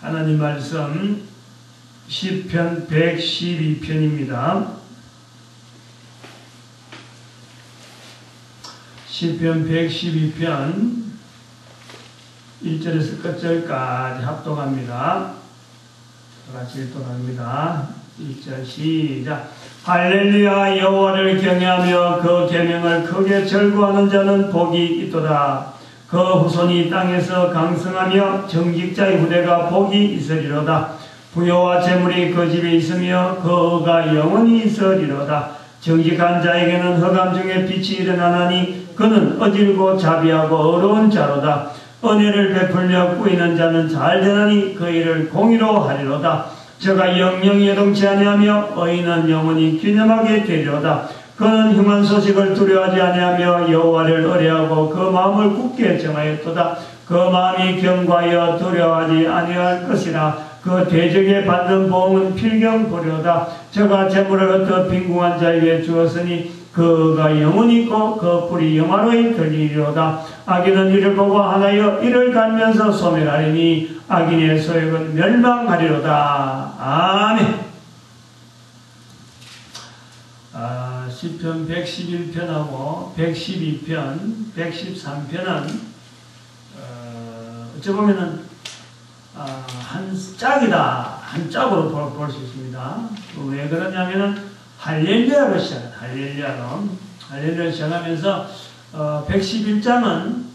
하나님 말씀 시편 112편입니다. 시편 112편 1절에서 끝절까지 합독합니다. 같이 읽도록합니다. 1절 시작. 할렐루야. 여호와를 경외하며 그 계명을 크게 절구하는 자는 복이 있도다. 그 후손이 땅에서 강성하며 정직자의 후대가 복이 있으리로다. 부여와 재물이 그 집에 있으며 그 의가 영원히 있으리로다. 정직한 자에게는 흑암 중에 빛이 일어나나니 그는 어질고 자비하고 어려운 자로다. 은혜를 베풀며 꾸이는 자는 잘 되나니 그 일을 공의로 하리로다. 저가 영영이 여동치 아니하며 의인은 영원히 균념하게 되리로다. 그는 흉한 소식을 두려워하지 아니하며 여호와를 의뢰하고 그 마음을 굳게 정하였도다. 그 마음이 견고하여 두려워하지 아니할 것이라. 그 대적에 받는 보응은 필경보리로다. 저가 재물을 얻어 빈궁한 자에게 주었으니 그가 영원히 있고 그 뿔이 영화로이 들리리로다. 악인은 이를 보고 하나여 이를 갈면서 소멸하리니 악인의 소욕은 멸망하리로다. 아멘. 시편 111편하고 112편, 113편은 어찌 보면은 한 짝이다, 한 짝으로 볼 수 있습니다. 왜 그러냐면은 할렐루야로 시작합니다. 할렐루야로 시작하면서 111장은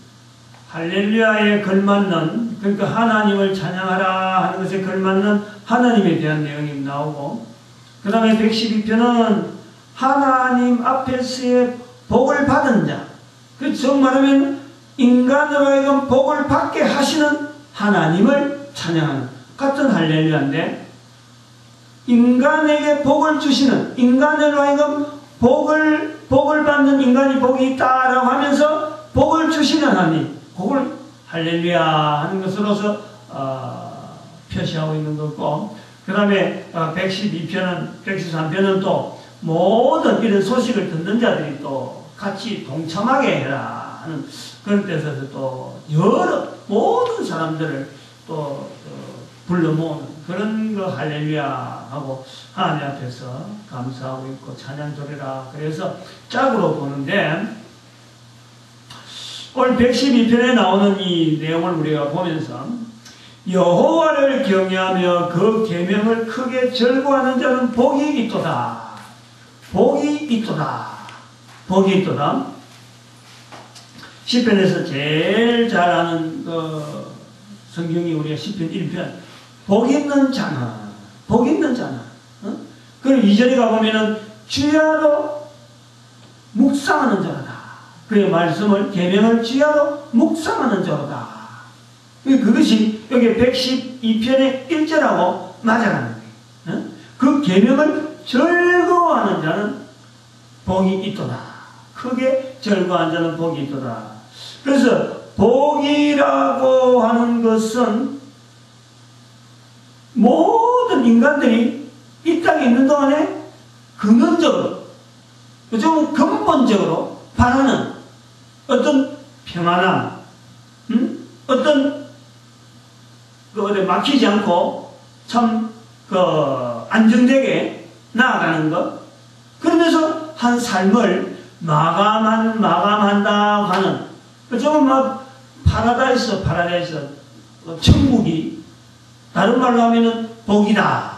할렐루야에 걸맞는, 그러니까 하나님을 찬양하라 하는 것에 걸맞는 하나님에 대한 내용이 나오고, 그 다음에 112편은 하나님 앞에서의 복을 받은 자, 그 정말하면 인간으로 하여금 복을 받게 하시는 하나님을 찬양하는 같은 할렐루야인데, 인간에게 복을 주시는, 인간으로 하여금 복을 받는 인간이 복이 있다라고 하면서 복을 주시는 하나님, 복을 할렐루야 하는 것으로서 표시하고 있는 거고, 그 다음에 112편은, 113편은 또 모든 이런 소식을 듣는 자들이 또 같이 동참하게 해라 하는 그런 뜻에서 또 여러 모든 사람들을 또 불러 모으는 그런 거 할렐루야 하고 하나님 앞에서 감사하고 있고 찬양 드리라. 그래서 짝으로 보는데, 오늘 112편에 나오는 이 내용을 우리가 보면서 여호와를 경외하며 그 계명을 크게 절구하는 자는 복이 있도다. 복이 있도다. 복이 있도다. 시편에서 제일 잘 아는 성경이 우리가 시편 1편. 복 있는 자는, 복 있는 자는. 그리고 2절에 가보면은 주야로 묵상하는 자로다. 그의 말씀을, 계명을 주야로 묵상하는 자로다. 그것이 여기 112편의 1절하고 맞아가는 거예요. 그 계명을 즐거워하는 자는 복이 있도다. 크게 즐거워하는 자는 복이 있도다. 그래서 복이라고 하는 것은 모든 인간들이 이 땅에 있는 동안에 근원적으로, 좀 근본적으로 바라는 어떤 평안함, 어떤 막히지 않고 참 안정되게 나아가는 것, 그러면서 한 삶을 마감한다 하는, 좀 막 파라다이스, 천국이, 다른 말로 하면은 복이다.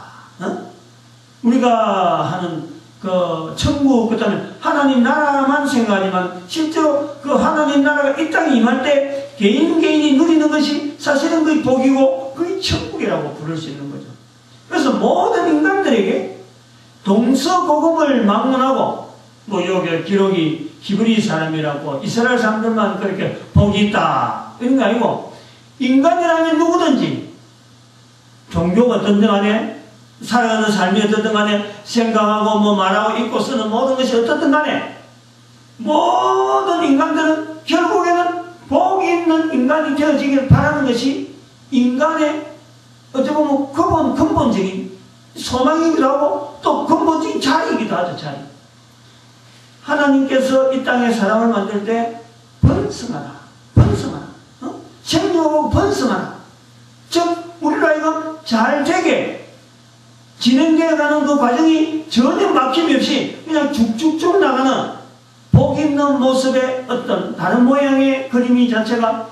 우리가 하는 그 천국, 그 다음에 하나님 나라만 생각하지만 실제로 그 하나님 나라가 이 땅에 임할 때 개인이 누리는 것이 사실은 그게 복이고 그게 천국이라고 부를 수 있는 거죠. 그래서 모든 인간들에게 동서고금을 막론하고, 여기 기록이 히브리 사람이라고 이스라엘 사람들만 그렇게 복이 있다 이런 거 아니고, 인간이라면 누구든지 종교가 어떤든 간에, 살아가는 삶이 어떻든 간에, 생각하고 말하고 입고 쓰는 모든 것이 어떻든 간에 모든 인간들은 결국에는 복이 있는 인간이 되어지길 바라는 것이 인간의 어찌 보면 근본적인 소망이기도 하고 또 근본적인 자리이기도 하죠. 자리. 하나님께서 이 땅에 사람을 만들 때 번성하라, 생육하고 번성하라. 즉 우리로 하여금 잘 되게 진행되어가는 그 과정이 전혀 막힘이 없이 그냥 쭉쭉쭉 나가는 복 있는 모습의 어떤 다른 모양의 그림이 자체가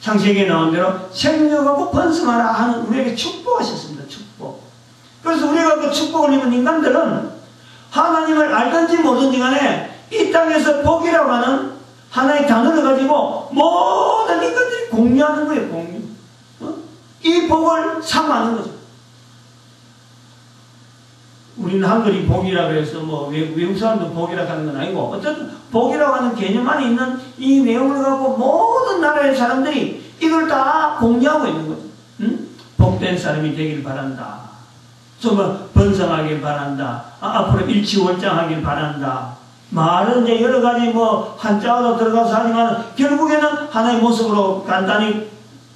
창세기에 나온 대로 생육하고 번성하라 하는 우리에게 축복하셨습니다. 축복. 그래서 우리가 그 축복을 입은 인간들은 하나님을 알든지 모르든지 간에 이 땅에서 복이라고 하는 하나의 단어를 가지고 모든 인간들이 공유하는 거예요. 공유. 이 복을 삼아하는 거죠. 우리는 한글이 복이라고 해서 뭐 외국 사람도 복이라고 하는 건 아니고 어쨌든 복이라고 하는 개념 안에 있는 이 내용을 갖고 모든 나라의 사람들이 이걸 다 공유하고 있는 거죠. 응? 복된 사람이 되길 바란다. 정말 번성하길 바란다. 앞으로 일치월장하길 바란다. 말은 이제 여러 가지 뭐 한자어도 들어가서 하지만 결국에는 하나의 모습으로 간단히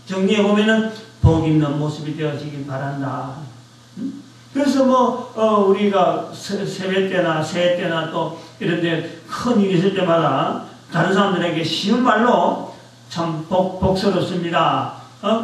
정리해 보면은 복 있는 모습이 되어지길 바란다. 그래서 뭐 우리가 세배 때나 새해 때나 또 이런 데 큰 일이 있을 때마다 다른 사람들에게 쉬운 말로 참 복스럽습니다.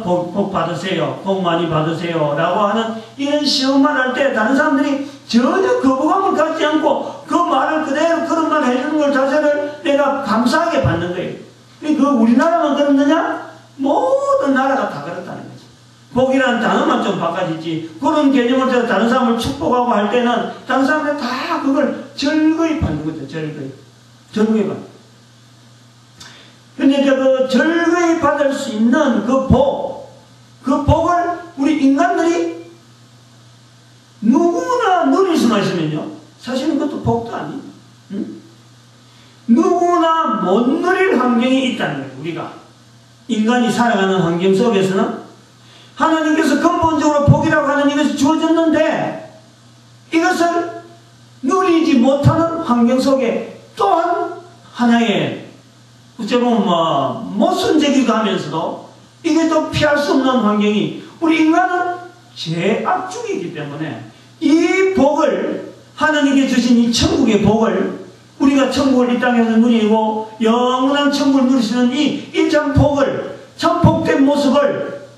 복 받으세요. 복 많이 받으세요. 라고 하는 이런 쉬운 말 할 때 다른 사람들이 전혀 거부감을 갖지 않고 그 말을 그대로 그런 말 해주는 걸 자체를 내가 감사하게 받는 거예요. 그 우리나라만 그렇느냐? 모든 나라가 다 그렇다는 거죠. 복이라는 단어만 좀 바꿔지지 그런 개념을 해서 다른 사람을 축복하고 할 때는 다른 사람들이 다 그걸 즐거이 받는 거죠. 즐거이 받는. 근데 이제 그 즐거이 받을 수 있는 그 복을 우리 인간들이 누구나 누릴 수만 있으면요. 사실은 그것도 복도 아니에요. 응? 누구나 못 누릴 환경이 있다는 거예요. 우리가. 인간이 살아가는 환경 속에서는 하나님께서 근본적으로 복이라고 하는 이것이 주어졌는데 이것을 누리지 못하는 환경 속에 또한 하나의 어쩌면 모순적이기도 하면서도 이게 또 피할 수 없는 환경이 우리 인간은 죄악중이기 때문에 이 복을 하나님께 주신 이 천국의 복을 우리가 천국을 이 땅에서 누리고 영원한 천국을 누릴 수 있는 이 참 복을 참 복된 모습을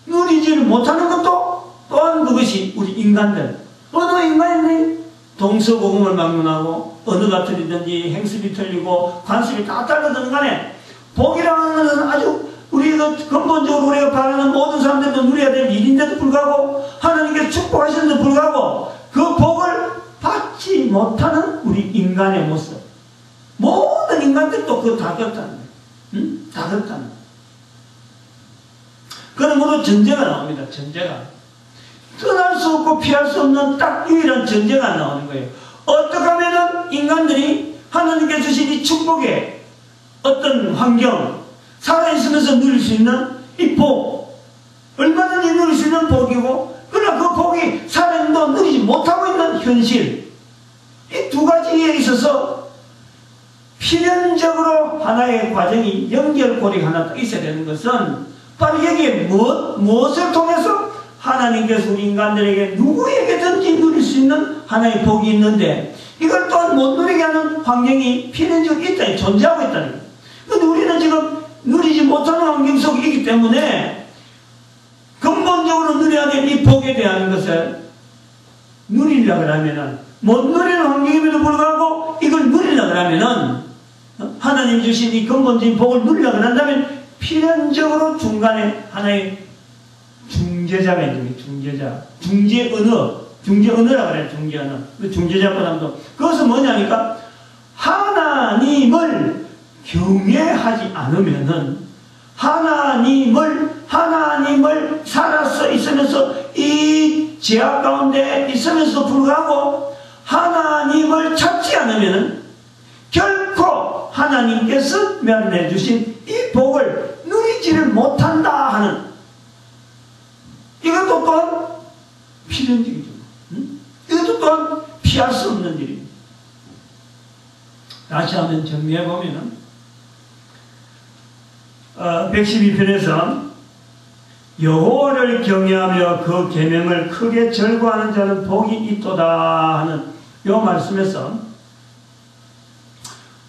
누리지를 못하는 것도 또한 그것이 우리 인간들 어느 인간이 동서고금을 막론하고 언어가 틀리든지 행습이 틀리고 관습이 다 달라드는 간에 복이라는 것은 아주 우리가 근본적으로 우리가 바라는 모든 사람들도 누려야 될 일인데도 불구하고 하나님께 축복하시는데도 불구하고 그 복을 받지 못하는 우리 인간의 모습 모든 인간들도 그거 다 그렇다는 거예요. 응? 다 그렇다는 거예요. 그러므로 전제가 나옵니다. 전제가. 떠날 수 없고 피할 수 없는 딱 유일한 전제가 나오는 거예요. 어떻게 하면은 인간들이 하나님께 주신 이 축복의 어떤 환경, 살아있으면서 누릴 수 있는 이 복, 얼마든지 누릴 수 있는 복이고, 그러나 그 복이 살아있는도 누리지 못하고 있는 현실, 이 두 가지에 있어서 필연적으로 하나의 과정이 연결고리가 하나 딱 있어야 되는 것은 바로 여기에 무엇을 통해서 하나님께서 우리 인간들에게 누구에게든지 누릴 수 있는 하나의 복이 있는데 이걸 또한 못 누리게 하는 환경이 필연적으로 있다, 존재하고 있다는 거예요. 그런데 우리는 지금 누리지 못하는 환경 속에 있기 때문에 근본적으로 누려야 될 이 복에 대한 것을 누리려고 하면은 못 누리는 환경임에도 불구하고 이걸 누리려고 하면은 하나님 주신 이 근본적인 복을 누리려고 한다면 필연적으로 중간에 하나의 중재자가 있는 거예요. 중재자. 중재언어라고 그래요. 중재언어. 중재자보다도. 그것은 뭐냐니까 하나님을 경외하지 않으면은 하나님을 살아서 있으면서 이 죄악 가운데 있으면서도 불구하고 하나님을 찾지 않으면은 결코 하나님께서 면해 주신 이 복을 누리지를 못한다 하는 이것도 또한 필연적이죠. 이것도 또한 피할 수 없는 일입니다. 다시 한번 정리해 보면은 112편에서 여호와를 경외하며 그 계명을 크게 절거하는 자는 복이 있도다 하는 이 말씀에서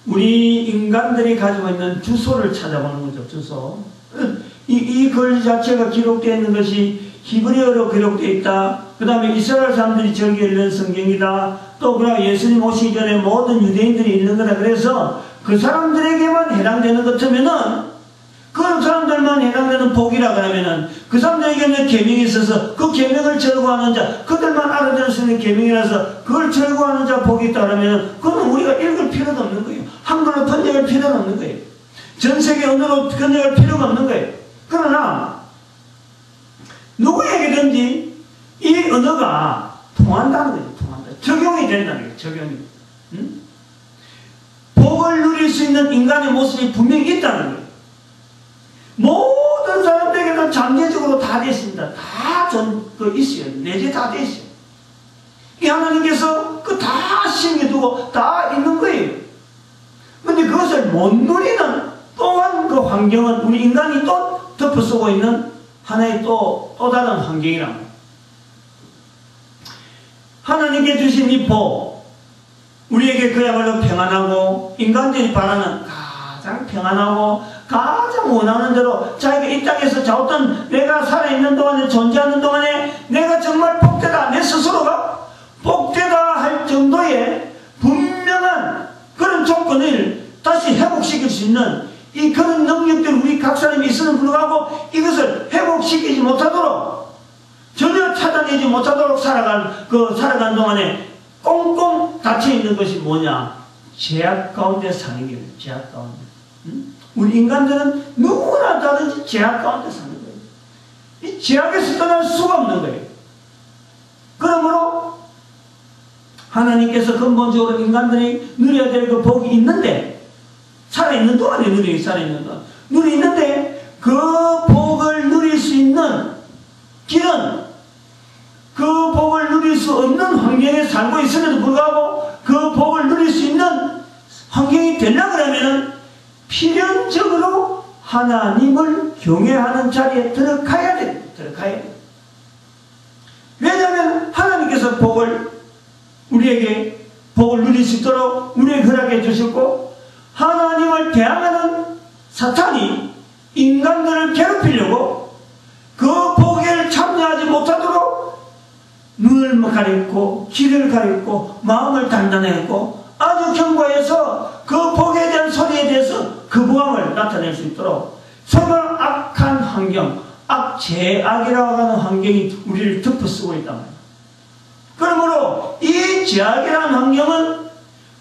우리 인간들이 가지고 있는 주소를 찾아보는 거죠. 주소. 이 글 자체가 기록되어 있는 것이 히브리어로 기록되어 있다. 그 다음에 이스라엘 사람들이 즐겨 읽는 성경이다. 또 그러나 예수님 오시기 전에 모든 유대인들이 읽는 거다. 그래서 그 사람들에게만 해당되는 것 같으면은, 그 사람들만 해당되는 복이라 그러면은, 그 사람들에게는 계명이 있어서 그 계명을 절거하는 자, 그들만 알아들을 수 있는 계명이라서 그걸 절거하는 자 복이 있다 그러면은, 그건 우리가 읽을 필요도 없는 거예요. 한글로 번역할 필요는 없는 거예요. 전 세계 언어로 번역할 필요가 없는 거예요. 그러나 누구에게든지 이 언어가 통한다는 거예요. 통한다. 적용이 된다는 거예요. 적용이. 응? 복을 누릴 수 있는 인간의 모습이 분명히 있다는 거예요. 모든 사람들에게는 잠재적으로 다 되어 있습니다. 다 있어요. 내재 다 되어 있어요. 이 하나님께서 그 다 심겨두고 다 있는 거예요. 근데 그것을 못 누리는 또한 그 환경은 우리 인간이 또 덮어쓰고 있는 하나의 또 다른 환경이랍니다. 하나님께 주신 이 복, 우리에게 그야말로 평안하고 인간들이 바라는 가장 평안하고 가장 원하는 대로 자기가 이 땅에서 자었던 내가 살아있는 동안에 존재하는 동안에 내가 정말 복되다, 내 스스로가 복되다 할 정도의 분명한 그런 조건을 다시 회복시킬 수 있는 이 그런 능력들이 우리 각 사람이 있음을 불구하고 이것을 회복시키지 못하도록 전혀 찾아내지 못하도록 살아간 동안에 꽁꽁 닫혀있는 것이 뭐냐? 제약 가운데 사는 거예요. 제약 가운데. 응? 우리 인간들은 누구나 다르지 제약 가운데 사는 거예요. 이 제약에서 떠날 수가 없는 거예요. 그러므로 하나님께서 근본적으로 인간들이 누려야 될 그 복이 있는데 살아있는 동안에 살아있는 동안 있는데 그 복을 누릴 수 있는 길은 그 복을 누릴 수 없는 환경에 살고 있음에도 불구하고 그 복을 누릴 수 있는 환경이 되려고 하면 필연적으로 하나님을 경외하는 자리에 들어가야 돼요. 왜냐하면 하나님께서 우리에게 복을 누릴 수 있도록 우리에게 허락해 주셨고, 하나님을 대항하는 사탄이 인간들을 괴롭히려고 그 복에 참여하지 못하도록 눈을 가렸고 귀를 가렸고 마음을 단단히 했고 아주 견고해서 그 복에 대한 소리에 대해서 거부함을 나타낼 수 있도록 정말 악한 환경, 제악이라고 하는 환경이 우리를 덮어쓰고 있단 말이에요. 그러므로 이 제악이라는 환경은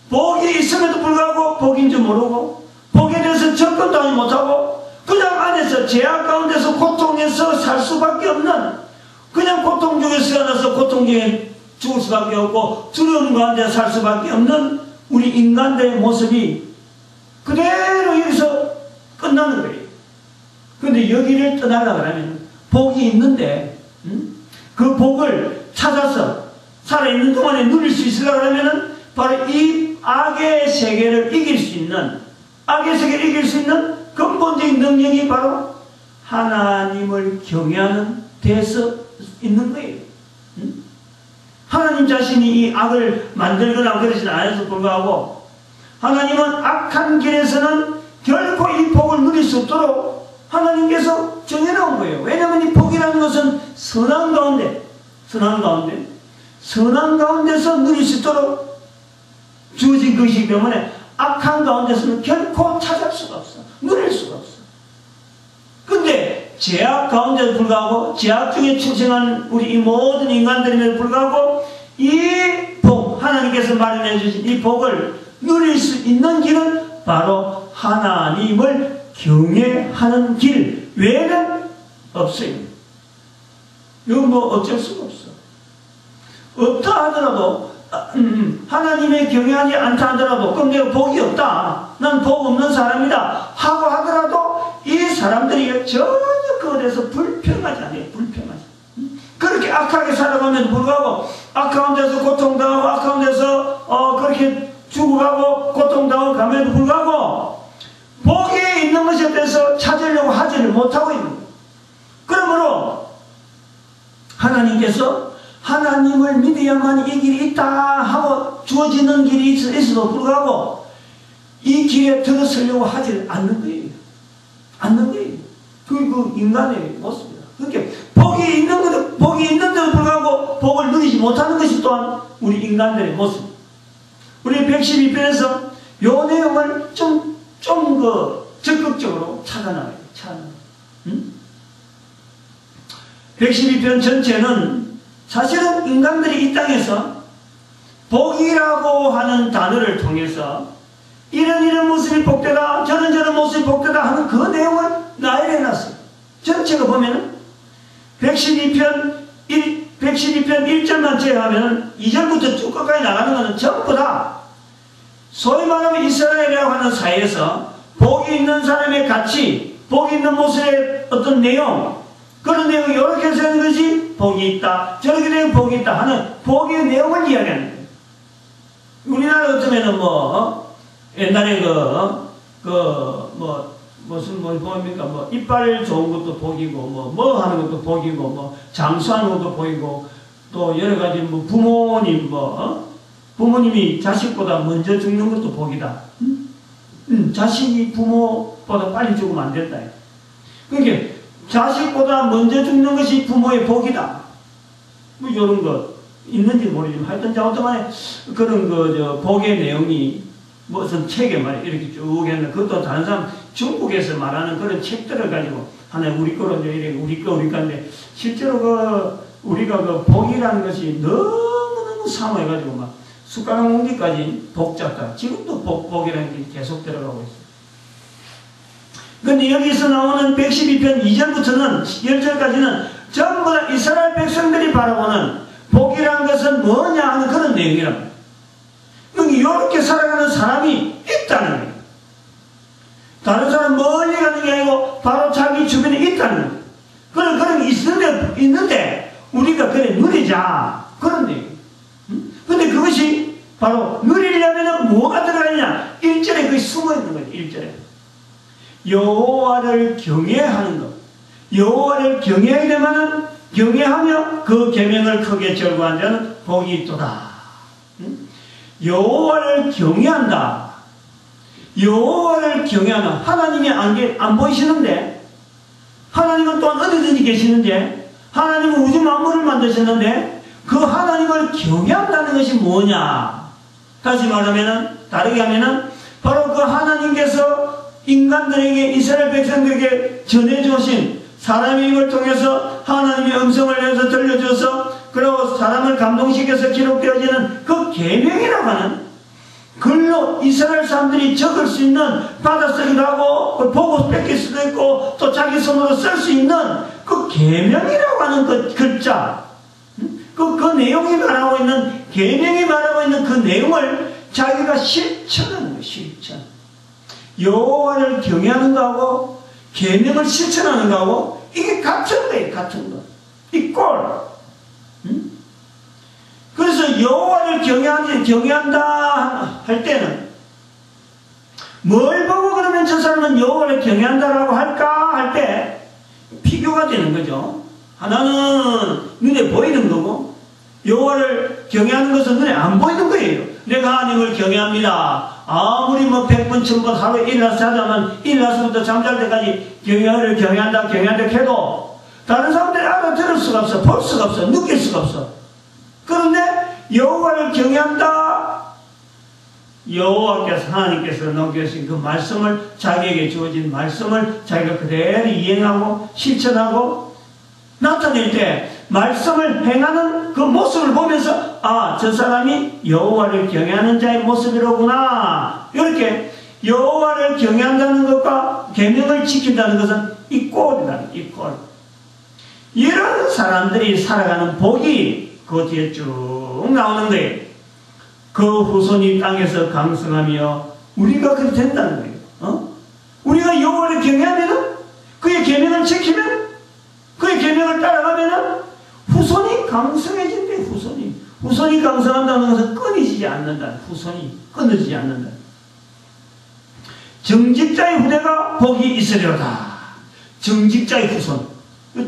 복이 있음에도 불구하고 복인 줄 모르고 복에 대해서 접근도 하지 못하고 그냥 안에서 제약 가운데서 고통에서 살 수밖에 없는, 그냥 고통 중에 태어나서 고통 중에 죽을 수밖에 없고 두려움 가운데 살 수밖에 없는 우리 인간들의 모습이 그대로 여기서 끝나는 거예요. 그런데 여기를 떠나려고 하면 복이 있는데 그 복을 찾아서 살아있는 동안에 누릴 수 있으려고 하면 바로 이 악의 세계를 이길 수 있는 근본적인 능력이 바로 하나님을 경외하는 데서 있는 거예요. 하나님 자신이 이 악을 만들거나 그러진 않아서 불구하고 하나님은 악한 길에서는 결코 이 복을 누릴 수 없도록 하나님께서 정해놓은 거예요. 왜냐하면 이 복이라는 것은 선한 가운데서 누릴 수 있도록 주어진 것이기 때문에 악한 가운데서는 결코 찾을 수가 없어. 누릴 수가 없어. 근데 제약 가운데도 불구하고 제약 중에 출생한 우리 이 모든 인간들임에도 불구하고 이 복, 하나님께서 마련해 주신 이 복을 누릴 수 있는 길은 바로 하나님을 경외하는 길 외에는 없어요. 이건 어쩔 수가 없어. 없다 하더라도 하나님의 경외하지 않다 하더라도 그럼 내가 복이 없다, 난 복 없는 사람이다 하고 하더라도 이 사람들이 전혀 그것에서 불평하지 않아요. 그렇게 악하게 살아가면서 불구하고 악한 데서 고통당하고 악한 데서 그렇게 죽어가고 고통당하고 감에도 불구하고 복이 있는 것에 대해서 찾으려고 하지를 못하고 있는 거예요. 그러므로 하나님께서 하나님을 믿어야만 이 길이 있다 하고 주어지는 길이 있어도 불구하고 이 길에 들어서려고 하지 않는 거예요. 그 인간의 모습이다. 그러니까 복이 있는데도 불구하고 복을 누리지 못하는 것이 또한 우리 인간들의 모습. 우리 112편에서 요 내용을 좀 적극적으로 찾아나가야 돼. 응? 112편 전체는 사실은 인간들이 이 땅에서 복이라고 하는 단어를 통해서 이런 모습이 복되다, 저런 모습이 복되다 하는 그 내용을 나열해 놨어요. 전체가 보면은 112편 1절만 제외하면 2절부터 쭉 끝까지 나가는 것은 전부 다 소위 말하면 이스라엘이라고 하는 사회에서 복이 있는 사람의 가치, 복이 있는 모습의 어떤 내용, 그런 내용이 이렇게 쓰는 것이 복이 있다, 저렇게 되면 복이 있다 하는 복의 내용을 이야기하는 거예요. 우리나라 같으면은 옛날에 무슨 뭡니까? 이빨 좋은 것도 복이고, 뭐 하는 것도 복이고, 장수하는 것도 복이고, 또 여러 가지 부모님이 자식보다 먼저 죽는 것도 복이다. 자식이 부모보다 빨리 죽으면 안 된다. 그러니까 자식보다 먼저 죽는 것이 부모의 복이다. 이런 거 있는지 모르지만 하여튼 자우동안에 그런 복의 내용이 무슨 책에 말이야 이렇게 쭉 했는데, 그것도 다른 사람 중국에서 말하는 그런 책들을 가지고 하나 우리 거로 이제 우리 거인데, 실제로 우리가 복이라는 것이 너무너무 사모해가지고 막 숟가락 몽기까지 복잡다. 지금도 복이라는 게 계속 들어가고 있어요. 근데 여기서 나오는 112편 2절부터는 10절까지는 전부 다 이스라엘 백성들이 바라보는 복이라는 것은 뭐냐 하는 그런 내용이랍니다. 이렇게 살아가는 사람이 있다는 거예요. 다른 사람 멀리 가는 게 아니고 바로 자기 주변에 있다는 거예요. 그런 게 있는데 우리가 그래 누리자, 그런 내용이에요. 근데 그것이 바로 누리려면 뭐가 들어가느냐? 1절에 그게 숨어있는 거예요. 1절에 여호와를 경외하는 것. 여호와를 경외하게 되면은 경외하며 그 계명을 크게 절거한 자는 복이 있도다. 여호와를 경외한다. 여호와를 경외하는, 하나님이 안 보이시는데, 하나님은 또한 어디든지 계시는데, 하나님은 우주 만물을 만드셨는데 그 하나님을 경외한다는 것이 뭐냐? 다시 말하면은, 다르게 하면은 바로 그 하나님께서 인간들에게, 이스라엘 백성들에게 전해주신, 사람의 입을 통해서 하나님의 음성을 내서 들려줘서 그리고 사람을 감동시켜서 기록되어지는 그 계명이라고 하는, 글로 이스라엘 사람들이 적을 수 있는, 받아쓰기도 하고 보고 뺏길 수도 있고 또 자기 손으로 쓸 수 있는 그 계명이라고 하는 그 글자, 그 내용이 말하고 있는, 계명이 말하고 있는 그 내용을 자기가 실천하는 거예요. 실천. 여호와를 경외하는 거하고 계명을 실천하는 거하고 이게 같은 거예요. 같은 거. 이 꼴. 그래서 여호와를 경외한다 할 때는 뭘 보고 그러면 저 사람은 여호와를 경외한다라고 할까 할 때 비교가 되는 거죠. 하나는 눈에 보이는 거고, 여호와를 경외하는 것은 눈에 안 보이는 거예요. 내가 하나님을 경외합니다. 아무리 100번 1000번 하루에 일어나서 자자면 일어나서부터 잠잘 때까지 여호와를 경외한다 해도 다른 사람들이 알아들을 수가 없어, 볼 수가 없어, 느낄 수가 없어. 그런데 여호와를 경외한다, 여호와께서, 하나님께서 넘겨주신 그 말씀을, 자기에게 주어진 말씀을 자기가 그대로 이행하고 실천하고 나타낼 때 말씀을 행하는 그 모습을 보면서 저 사람이 여호와를 경외하는 자의 모습이로구나. 이렇게 여호와를 경외한다는 것과 계명을 지킨다는 것은 이 꼴이다. 이 꼴. 이런 사람들이 살아가는 복이 그 뒤에 쭉 나오는 거예요. 그 후손이 땅에서 강성하며 우리가 그렇게 된다는 거예요. 우리가 여호와를 경외하면, 그의 계명을 지키면, 그의 계명을 따라가면 후손이 강성해진대. 후손이 강성한다는 것은 끊이지 않는다. 후손이 끊어지지 않는다. 정직자의 후대가 복이 있으려다. 정직자의 후손.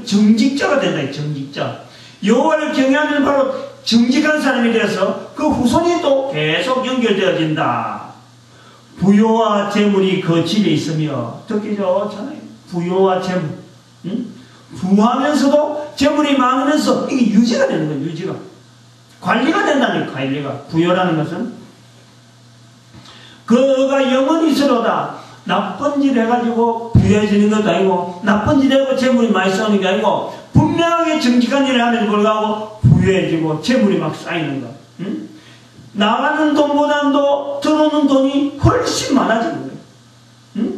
정직자가 된다. 정직자. 여호와를 경외하면 바로 정직한 사람이 되어서 그 후손이 또 계속 연결되어진다. 부요와 재물이 그 집에 있으며, 듣기 좋잖아요. 부요와 재물. 부하면서도 재물이 많으면서 이게 유지가 되는 거예요. 유지가. 관리가 된다는 관리가. 부여라는 것은 그가 영원히 있으로다. 나쁜 일 해가지고 부여해지는 것도 아니고 나쁜 일 해고 재물이 많이 쌓이는 게 아니고 분명하게 정직한 일을 함에도 불구하고 부여해지고 재물이 막 쌓이는 것. 나가는 돈보다도 들어오는 돈이 훨씬 많아지는 거예요.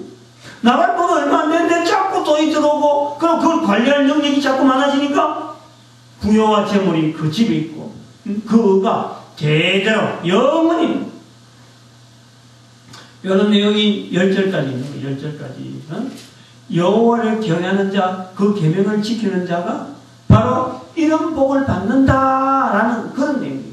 나갈 돈 얼마 안 되는데 자꾸 돈이 들어오고 그럼 그걸 관리할 능력이 자꾸 많아지니까 부여와 재물이 그 집에 있고 그가 대대로 영원히 이런 내용이 10절까지 있는 거예요. 10절까지. 여호와를 경외하는 자, 그 계명을 지키는 자가 바로 이런 복을 받는다라는 그런 내용이에요.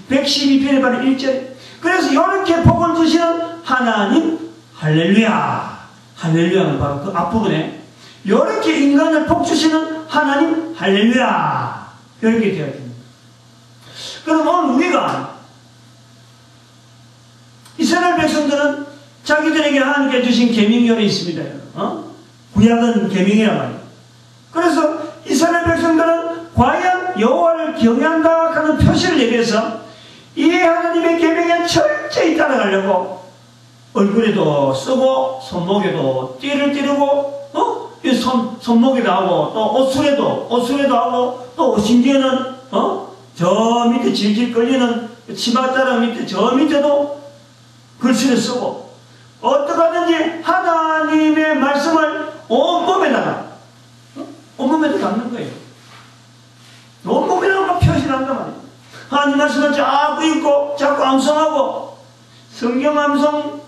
112편의 바로 1절. 그래서 이렇게 복을 주시는 하나님, 할렐루야. 할렐루야는 바로 그 앞부분에 이렇게 인간을 복 주시는 하나님, 할렐루야. 이렇게 되어 있습니다. 그럼 오늘 우리가 이스라엘 백성들은 자기들에게 하나님께 주신 계명이 있습니다. 구약은 계명이란 말이에요. 그래서 이스라엘 백성들은 과연 여호와를 경외한다 하는 표시를 내면서 이 하나님의 계명에 철저히 따라가려고 얼굴에도 쓰고 손목에도 띠를 띠르고 이 손목에도 하고 또 옷술에도 하고 또 심지어는 저 밑에 질질 끌리는 치마자락 밑에 저 밑에도 글씨를 쓰고 어떡하든지 하나님의 말씀을 온몸에다가 온몸에도 담는 거예요. 온몸에다가 막 표시를 한단 말이에요. 하나님 말씀을 자꾸 읽고 자꾸 암송하고 성경 암송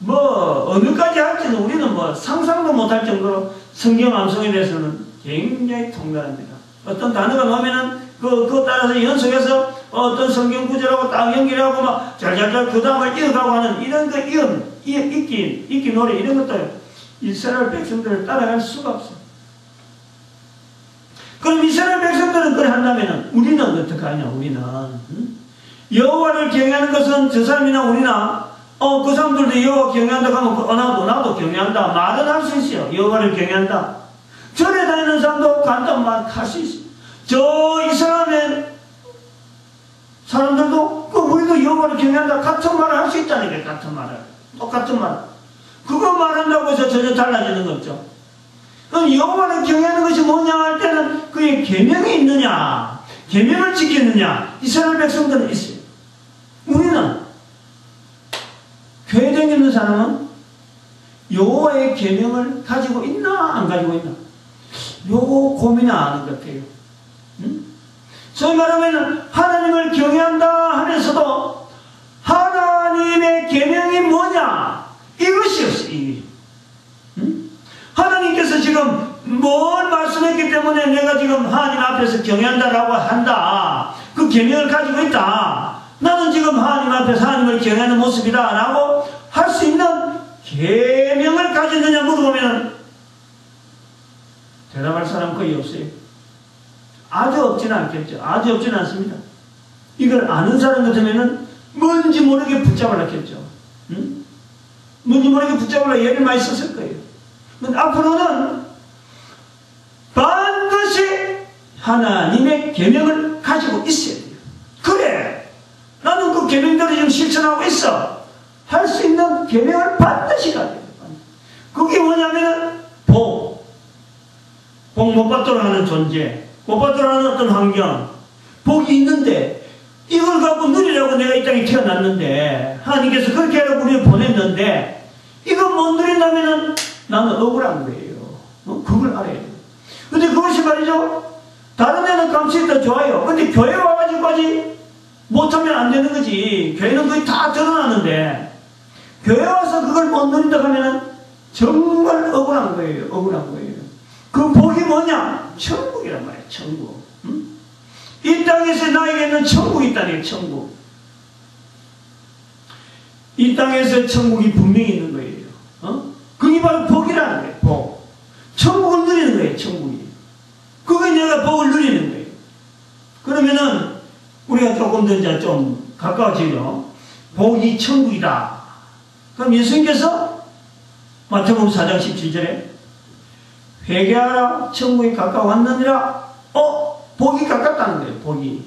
어느까지 할지는 우리는 상상도 못할 정도로 성경 암송에 대해서는 굉장히 통달합니다. 어떤 단어가 나오면은 그거 따라서 연속해서 어떤 성경 구절하고 딱 연결하고 막 잘잘잘 그 다음을 이어가고 하는 이런 그 읽기 노래 이런 것들 이스라엘 백성들을 따라갈 수가 없어. 그럼 이스라엘 백성들은 그래 한다면은 우리는 어떻게 하냐? 우리는 여호와를 경외하는 것은 저 사람이나 우리나 그 사람들도 여호와 경외한다 하면 나도 경외한다 말은 할 수 있어요. 여호와를 경외한다. 절에 다니는 사람도 간단 말 할 수 있어요. 저 이스라엘 사람들도 우리도 여호와를 경외한다 같은 말을 할 수 있다는 게 같은 말을 똑같은 말 그거 말한다고 해서 전혀 달라지는 거 없죠. 그럼 여호와를 경외하는 것이 뭐냐 할 때는 그의 계명이 있느냐 계명을 지키느냐 이스라엘 백성들은 있어요. 우리는 교회 다니는 사람은 여호와의 계명을 가지고 있나 안 가지고 있나 요거 고민을 하는 것 같아요. 소위 말하면 하나님을 경외한다 하면서도 하나님의 계명이 뭐냐 이것이 없어요. 하나님께서 지금 뭘 말씀했기 때문에 내가 지금 하나님 앞에서 경외한다라고 한다. 그 계명을 가지고 있다. 나는 지금 하나님 앞에서 하나님을 경외하는 모습이다 라고 할 수 있는 계명을 가졌느냐 물어보면 대답할 사람 거의 없어요. 아주 없지는 않겠죠. 아주 없지는 않습니다. 이걸 아는 사람 같으면은 뭔지 모르게 붙잡으려겠죠. 뭔지 모르게 붙잡으려 예를 많이 썼을 거예요. 근데 앞으로는 반드시 하나님의 계명을 가지고 있어야 돼요. 그래 나는 그 계명대로 지금 실천하고 있어 할 수 있는 계명을 반드시 가져야 돼요. 그게 뭐냐면 복 못 받도록 하는 존재 못 받도록 하는 어떤 환경 복이 있는데 이걸 갖고 누리려고 내가 이 땅에 태어났는데 하나님께서 그렇게 하라고 우리를 보냈는데 이거 못 누린다면 나는 억울한 거예요. 그걸 알아야 돼요. 근데 그것이 말이죠 다른 애는 감수했다 좋아요. 근데 교회 와가지고까지 못하면 안 되는 거지. 교회는 거의 다 드러나는데 교회 와서 그걸 못 누린다 하면은 정말 억울한 거예요. 억울한 거예요. 그 복이 뭐냐? 천국이란 말이에요. 천국. 이 땅에서 나에게는 천국이 있다니 천국. 이 땅에서 천국이 분명히 있는 거예요. 그게 바로 복이라는 거예요. 복. 천국을 누리는 거예요. 천국이. 그게 내가 복을 누리는 거예요. 그러면은 우리가 조금 더 이제 좀 가까워지죠. 복이 천국이다. 그럼 예수님께서 마태복음 4장 17절에 회개하라 천국이 가까웠느니라. 복이 가깝다는 거예요. 복이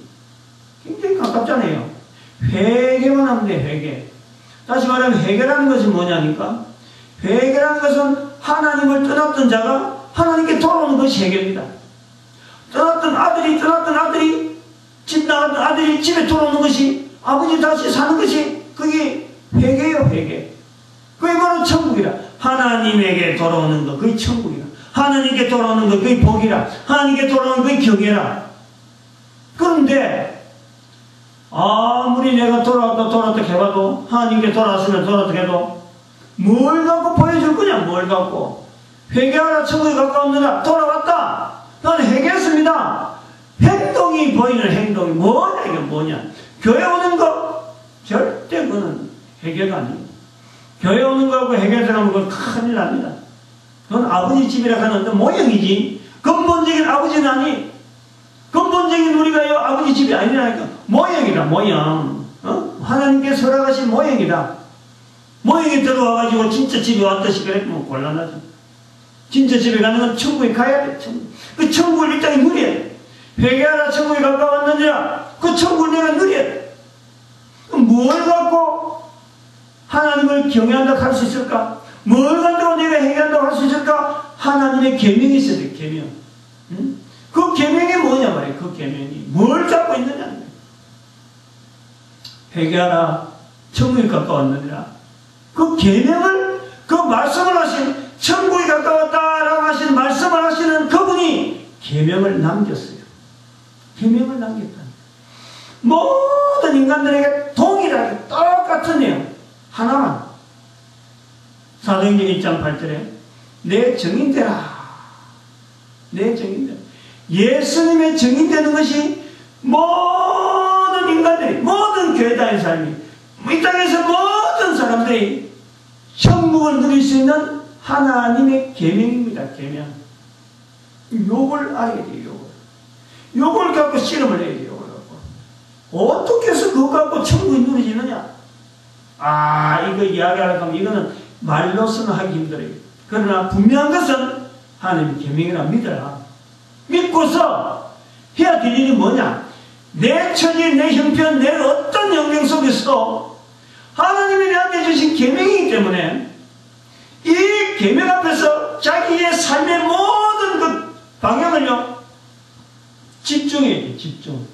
굉장히 가깝잖아요. 회개만 하면 돼. 회개. 다시 말하면 회개라는 것이 뭐냐니까, 회개라는 것은 하나님을 떠났던 자가 하나님께 돌아오는 것이 회개입니다. 떠났던 아들이 집 나갔던 아들이 집에 돌아오는 것이, 아버지 다시 사는 것이, 그게 회개예요. 회개. 그게 바로 천국이라. 하나님에게 돌아오는 것, 그게 천국이라. 하나님께 돌아오는 것, 그게 복이라. 하나님께 돌아오는 그게 경외라. 그런데 아무리 내가 돌아왔다 해봐도, 하나님께 돌아왔으면 해도 뭘 갖고 보여줄 거냐. 뭘 갖고. 회개하라 천국에 가까웠느라. 돌아왔다. 나는 회개했습니다. 행동이 보이는 행동이 뭐냐. 이게 뭐냐. 교회 오는 거 절대 그거는 회개가 아니에요. 교회 오는 거하고 회개 들어가면 그건 큰일 납니다. 그건 아버지 집이라 하는 모형이지, 근본적인 아버지는 아니. 근본적인 우리가요 아버지 집이 아니라니까. 모형이다. 모형. 하나님께서 허락하신 모형이다. 모형이 들어와가지고 진짜 집에 왔듯이 그랬으면 곤란하죠. 진짜 집에 가는 건 천국에 가야 돼. 그 천국을 일단 누려야 돼. 회개하라 천국에 가까웠느니라. 그 천국을 내가 누려야 돼. 그럼 뭘 갖고 하나님을 경외한다고 할 수 있을까? 뭘 갖고 내가 회개한다고 할 수 있을까? 하나님의 계명이 있어야 돼. 계명. 응? 그 계명이 뭐냐 말이야. 그 계명이 뭘 잡고 있느냐. 회개하라 천국에 가까웠느니라. 그 계명을, 그 말씀을 하신, 천국에 가까웠다라고 하신 말씀을 하시는 그분이 계명을 남겼어요. 계명을 남겼다. 모든 인간들에게 동일하게 똑같은 내용 하나만. 사도행전 1장 8절에 내 증인되라. 내 증인되라. 예수님의 증인되는 것이 모든 인간들이, 모든 교회 다니는 사람이, 이 땅에서 모든 사람들이 천국을 누릴 수 있는 하나님의 계명입니다. 계명. 요걸 알아야 돼요. 요걸 갖고 실험을 해야 돼요. 요걸 갖고 어떻게 해서 그거 갖고 천국이 누려지느냐. 이거 이야기하려고 하면 이거는 말로서는 하기 힘들어요. 그러나 분명한 것은 하나님의 계명이라 믿어라. 믿고서 해야 될 일이 뭐냐. 내 처지, 내 형편, 내 어떤 영경 속에서도 하나님이 내한테 주신 계명이기 때문에 이 계명 앞에서 자기의 삶의 모든 그 방향을요 집중해야 돼. 집중.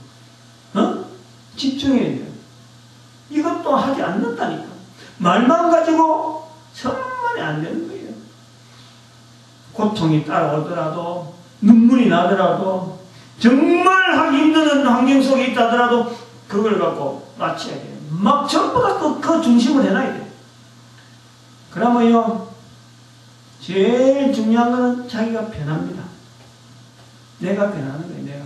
집중해야 돼요. 이것도 하지 않는다니까. 말만 가지고 천만에 안 되는 거예요. 고통이 따라오더라도, 눈물이 나더라도, 정말 하기 힘든 환경 속에 있다더라도 그걸 갖고 맞춰야 돼요. 막 전부 다 그 중심을 해놔야 돼요. 그러면요 제일 중요한 거는 자기가 변합니다. 내가 변하는 거예요. 내가.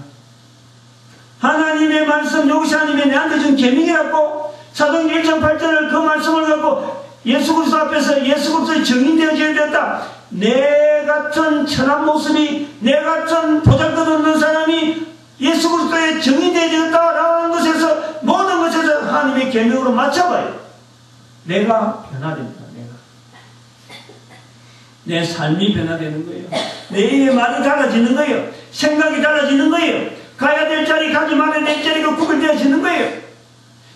하나님의 말씀, 여기서 하나님의 내한테 준 계명이라고 사도행전 1장 8절을 그 말씀을 갖고 예수 그리스도 앞에서 예수 그리스도의 증인되어져야 된다. 내 같은 천한 모습이, 내 같은 보잘것없는 사람이 예수 그리스도의 증인되어졌다라는 것에서, 모든 것에서 하나님의 계명으로 맞춰봐요. 내가 변화됩니다. 내 삶이 변화되는 거예요. 내 입의 말이 달라지는 거예요. 생각이 달라지는 거예요. 가야 될 자리, 가지 말아야 될 자리가 구별되어지는 거예요.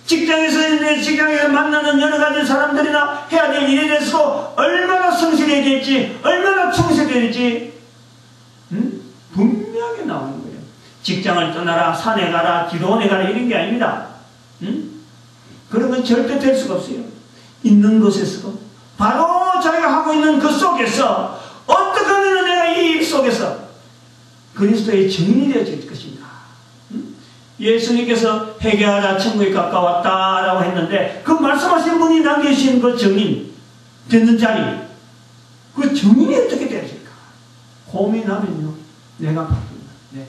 직장에서 만나는 여러 가지 사람들이나 해야 될 일에 대해서도 얼마나 성실해야 될지, 얼마나 충실해야 될지 분명하게 나오는 거예요. 직장을 떠나라, 산에 가라, 기도원에 가라, 이런 게 아닙니다. 그런 건 절대 될 수가 없어요. 있는 곳에서도 바로 자기가 하고 있는 그 속에서 어떻게 하면 내가 이 속에서 그리스도의 증인이 되어질 것인가. 예수님께서 회개하라 천국에 가까웠다라고 했는데 그 말씀하신 분이 남겨주신 그 증인 되는 자리, 그 증인이 어떻게 되어질까 고민하면요 내가 바뀝니다.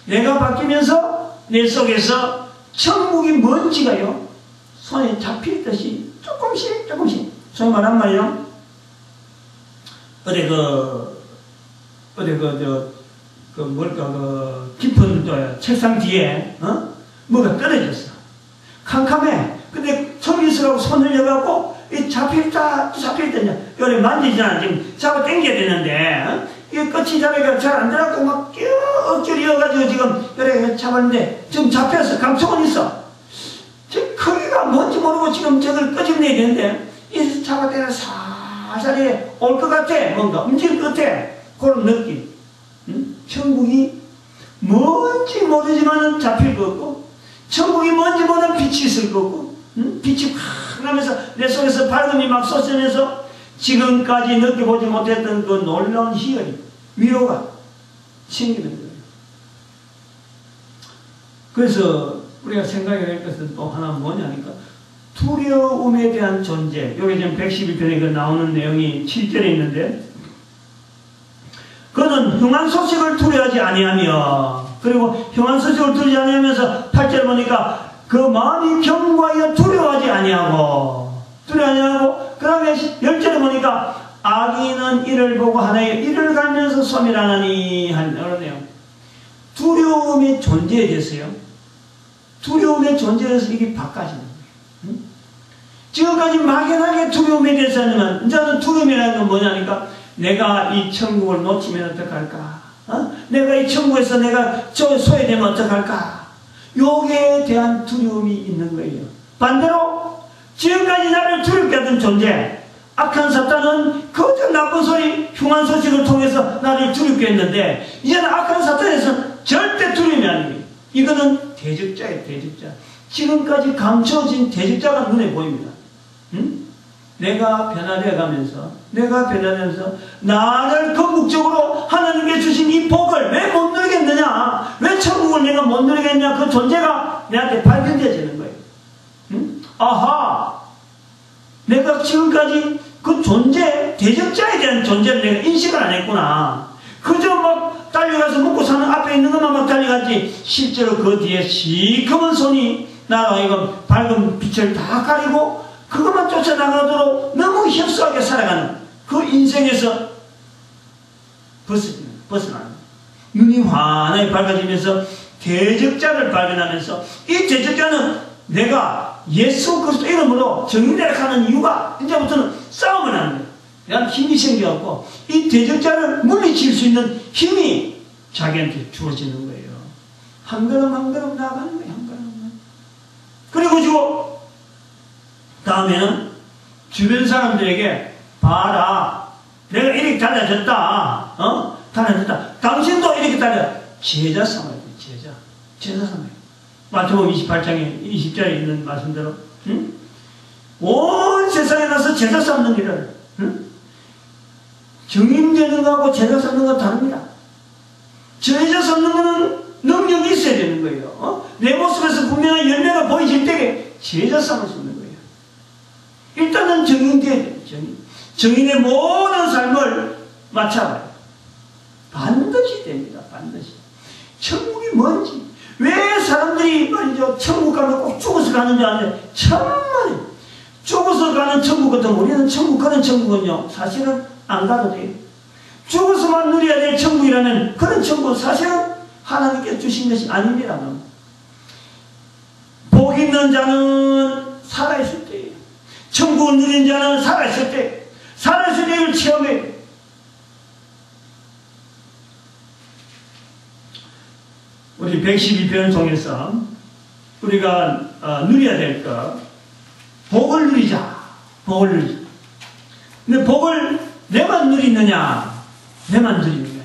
내가 바뀌면서 내 속에서 천국이 뭔지가요 손에 잡히듯이 조금씩 소위 말한 말이요 깊은 책상 뒤에 뭐가 떨어졌어. 캄캄해. 근데 청기술하고 손 흘려갖고 잡힐다 여기 만지잖아. 지금 잡아 당겨야 되는데 이게 끝이 자리가 잘 안 들어가고 막 억지로 이어가지고 지금 이렇게 잡았는데 지금 잡혀서 감촉은 있어. 지금 크기가 뭔지 모르고 지금 저걸 끄집내야 되는데 이 잡아대는 살살이 올 것 같아. 뭔가 움직일 것 같아. 그런 느낌. 천국이 뭔지 모르지만 잡힐 것 같고, 천국이 뭔지 모르는 빛이 있을 것 같고, 빛이 확 나면서 내 속에서 밝음이 막 쏟아내서 지금까지 느껴보지 못했던 그 놀라운 희열이, 위로가 생기는 거예요. 그래서 우리가 생각해야 할 것은 또 하나 뭐냐니까, 두려움에 대한 존재. 여기 지금 111편에 그 나오는 내용이 7절에 있는데, 그는 흉한 소식을 두려워하지 아니하며, 그리고 흉한 소식을 두려워하지 아니하면서 8절 보니까 그 마음이 경고하여 두려워하지 아니하고, 그 다음에 10절에 보니까 악인은 이를 보고 하나의 이를 갈면서 소멸하나니 그러네요. 두려움의 존재에 대해서요. 두려움의 존재에 대해서 이게 바꿔지는 거예요. 지금까지 막연하게 두려움에 대해서 하지만 이제는 두려움이라는 건 뭐냐니까, 내가 이 천국을 놓치면 어떡할까? 내가 이 천국에서 내가 소외되면 어떡할까? 요기에 대한 두려움이 있는 거예요. 반대로 지금까지 나를 두렵게 하던 존재, 악한 사탄은 그저 나쁜 소리, 흉한 소식을 통해서 나를 두렵게 했는데, 이제는 악한 사탄에서는 절대 두려움이 아니에요. 이거는 대적자예요, 대적자. 지금까지 감춰진 대적자가 눈에 보입니다. 내가 변화되어 가면서 나를 궁극적으로 하나님께 주신 이 복을 왜 못 누리겠느냐, 왜 천국을 내가 못 누리겠냐, 그 존재가 내한테 발견되어지는 거예요. 아하, 내가 지금까지 그 존재, 대적자에 대한 존재를 내가 인식을 안 했구나. 그저 막 달려가서 먹고 사는 앞에 있는 것만 막 달려갔지, 실제로 그 뒤에 시커먼 손이 나라 이거 밝은 빛을 다 가리고 그것만 쫓아나가도록 너무 협소하게 살아가는 그 인생에서 벗어나는, 눈이 환하게 밝아지면서 대적자를 발견하면서, 이 대적자는 내가 예수 그리스도 이름으로 정인되라 하는 이유가 이제부터는 싸움을 하는 거예요. 그냥 힘이 생겨갖고 이 대적자를 물리칠 수 있는 힘이 자기한테 주어지는 거예요. 한 걸음 한 걸음 나아가는 거예요. 한 걸음. 그리고 주고 다음에는 주변 사람들에게, 봐라, 내가 이렇게 달라졌다. 달라졌다. 당신도 이렇게 달라. 제자 삼아야 돼. 제자 삼아야 돼. 마태복음 28장에 20절에 있는 말씀대로, 온 세상에 나서 제자 삼는 일을, 정인되는 거하고 제자 삼는 건 다릅니다. 제자 삼는 거는 능력이 있어야 되는 거예요. 내 모습에서 분명한 열매가 보이질 때 제자 삼을 수 있는 거예요. 일단은 정인돼야 돼요. 정인의 모든 삶을 맞춰봐요. 반드시 됩니다. 반드시. 천국이 뭔지, 왜 사람들이 말이죠, 천국 가면 꼭 죽어서 가는 줄 아는데, 참말이 죽어서 가는 천국 같은, 우리는 천국 가는 천국은요 사실은 안 가도 돼요. 죽어서만 누려야 될 천국이라면 그런 천국은 사실은 하나님께 주신 것이 아닙니다. 복 있는 자는 살아있을 때예요. 천국을 누린 자는 살아있을 때, 살아있을 때를 체험해요. 우리 112편 통해서 우리가 누려야 될 것, 복을 누리자. 복을 누리자. 근데 복을 내만 누리느냐, 내만 누리느냐.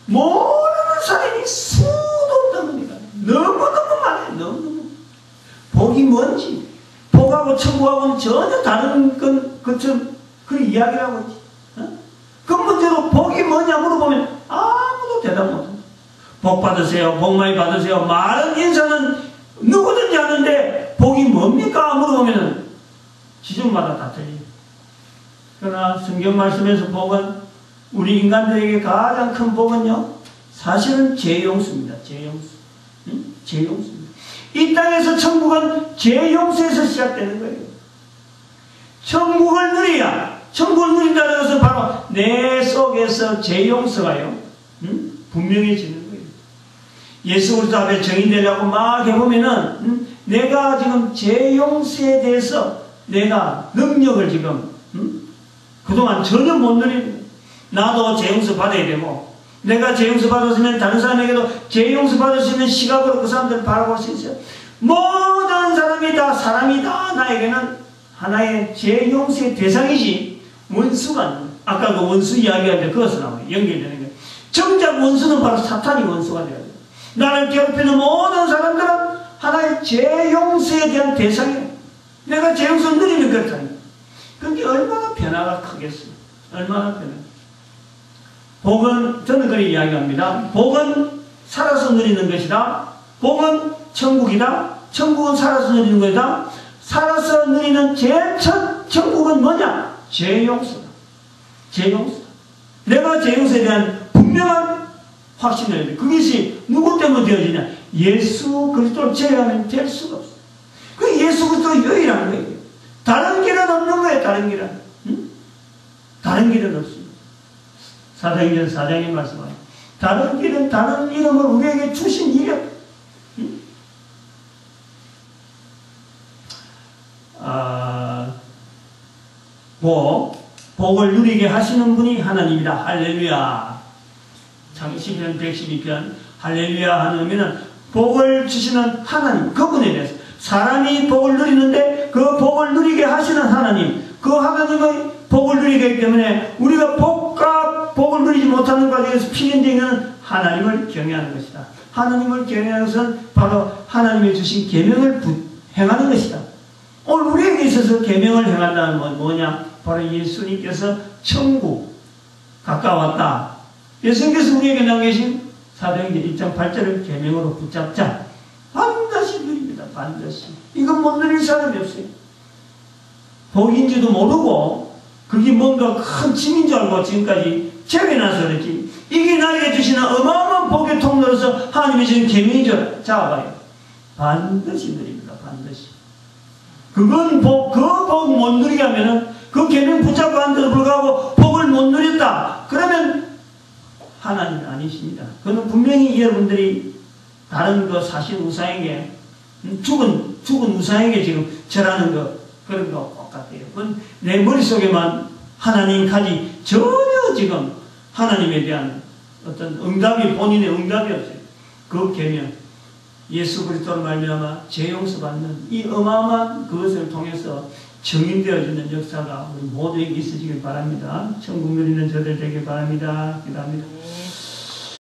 모르는 사람이 수도 없는 겁니다. 너무너무 많아요. 너무너무. 복이 뭔지, 복하고 천국하고는 전혀 다른 그 이야기라고 하지. 근본적으로 복이 뭐냐 물어보면 아무도 대답 못합니다. 복 받으세요, 복 많이 받으세요. 말은 인사는 누구든지 하는데 복이 뭡니까 물어보면 지점마다 다 틀려요. 그러나 성경 말씀에서 복은, 우리 인간들에게 가장 큰 복은요, 사실은 죄용서입니다. 죄용서. 죄용서입니다. 이 땅에서 천국은 죄용서에서 시작되는 거예요. 천국을 누려야, 천국을 누린다는 것은 바로 내 속에서 죄용서가요, 분명해지는 거예요. 예수 그리스도 앞에 정인되려고 막 해보면은, 내가 지금 죄용서에 대해서 내가 능력을 지금, 그동안 전혀 못 누리는 거예요. 나도 재용서 받아야 되고, 내가 재용서 받았으면 다른 사람에게도 재용서 받을 수 있는 시각으로 그 사람들을 바라볼 수 있어요. 모든 사람이 다 사람이다. 나에게는 하나의 재용서의 대상이지 원수가 아니에요. 아까 그 원수 이야기할 때 그것을 나와요. 연결되는 거예요. 정작 원수는 바로 사탄이 원수가 되어야 돼요. 나를 괴롭히는 모든 사람들은 하나의 재용서에 대한 대상이에요. 내가 재용서를 누리면 그렇다니. 그게 얼마나 변화가 크겠어요. 얼마나 변화. 복은, 저는 그렇게 이야기합니다. 복은 살아서 누리는 것이다. 복은 천국이다. 천국은 살아서 누리는 것이다. 살아서 누리는 제일 첫 천국은 뭐냐? 재용서다. 재용서다. 내가 재용서에 대한 분명한 확신을 해야 돼. 그것이 누구 때문에 되어지냐? 예수 그리스도를 제외하면 될 수가 없어. 그 예수 그리스도 유일한 거예요. 다른 길은 없는 거예요. 다른 길은. 응? 다른 길은 없습니다. 사도행전 4장에 말씀하죠. 다른 길은 다른 이름을 우리에게 주신 이름. 응? 복을 누리게 하시는 분이 하나님이다. 할렐루야. 창세기편 112편 할렐루야 하는 의미는 복을 주시는 하나님, 그분에 대해서 사람이 복을 누리는데 그 복을 누리게 하시는 하나님, 그 하나님의 복을 누리게 하기 때문에 우리가 복과 복을 누리지 못하는 과정에서 필연적인 하나님을 경외하는 것이다. 하나님을 경외하는 것은 바로 하나님이 주신 계명을 행하는 것이다. 오늘 우리에게 있어서 계명을 행한다는 건 뭐냐? 바로 예수님께서 천국 가까웠다. 예수님께서 우리에게 남기신 사도행전 1장 8절을 계명으로 붙잡자. 반드시 누립니다. 반드시. 이건 못 누릴 사람이 없어요. 복인지도 모르고 그게 뭔가 큰 짐인 줄 알고 지금까지 제외나서 그렇지. 이게 나에게 주시는 어마어마한 복의 통로로서 하나님이 주신 계명인 줄 잡아봐요. 반드시 누립니다. 반드시. 그건 복, 그 복 못 누리게 하면은 그 계명 붙잡고 앉아서 불구하고 복을 못 누렸다. 그러면 하나님은 아니십니다. 그는 분명히 여러분들이 다른 그 사실 우상에게 죽은 우상에게 지금 절하는 거 그런 거 똑같아요. 그건 내 머릿속에만 하나님 가지 전혀 지금 하나님에 대한 어떤 응답이 본인의 응답이 없어요. 그 계명 예수 그리스도로 말미암아 죄 용서받는 이 어마어마한 그것을 통해서 증인되어지는 역사가 우리 모두에게 있으시길 바랍니다. 천국 누리는 저들 되길 바랍니다. 기도합니다.